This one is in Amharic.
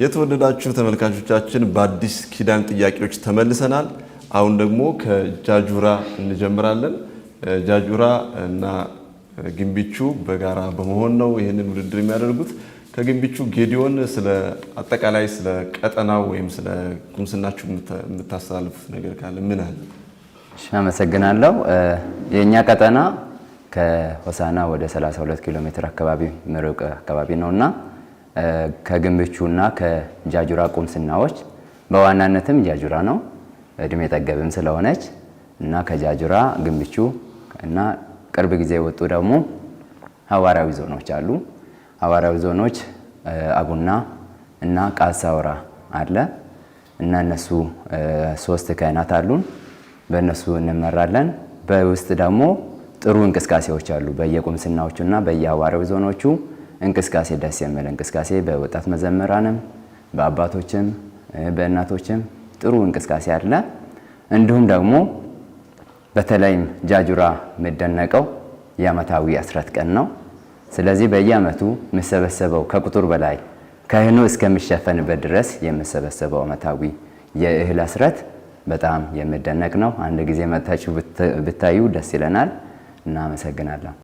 የተወደዳችሁ ተመልካቾቻችን በአዲስ ኪዳን ጥያቄዎች ተመልሰናል። አሁን ደግሞ ከጃጁራ እንጀምራለን። ጃጁራ እና ግንቢቹ በጋራ በመሆን ነው ይሄንን ውድድር የሚያደርጉት። ከግንቢቹ ጌዲዮን ስለ አጠቃላይ ስለ ቀጠናው ወይም ስለ ጉምስናችሁ የምታስተላልፉት ነገር ካለ ምን አለ? እሺ፣ አመሰግናለሁ። የኛ ቀጠና ከሆሳና ወደ 32 ኪሎ ሜትር አካባቢ ምሩቅ አካባቢ ነውና ከግንቢቹና ከጃጁራ ቁምስናዎች በዋናነትም ጃጁራ ነው እድሜ ጠገብም ስለሆነች እና ከጃጁራ ግንቢቹ እና ቅርብ ጊዜ ወጡ ደግሞ ሐዋራዊ ዞኖች አሉ። ሐዋራዊ ዞኖች አጉና እና ቃሳውራ አለ እና እነሱ 3 ካህናት አሉን። በእነሱ እንመራለን። በውስጥ ደግሞ ጥሩ እንቅስቃሴዎች አሉ። በየቁምስናዎቹና በየሐዋራዊ ዞኖቹ እንቅስቃሴ ደስ የሚል እንቅስቃሴ በወጣት መዘምራንም በአባቶችም በእናቶችም ጥሩ እንቅስቃሴ አለ። እንዲሁም ደግሞ በተለይም ጃጁራ የሚደነቀው የዓመታዊ አስራት ቀን ነው። ስለዚህ በየዓመቱ የሚሰበሰበው ከቁጥር በላይ ካህኑ እስከሚሸፈንበት ድረስ የሚሰበሰበው ዓመታዊ የእህል አስራት በጣም የሚደነቅ ነው። አንድ ጊዜ መጥታችሁ ብታዩ ደስ ይለናል። እናመሰግናለን።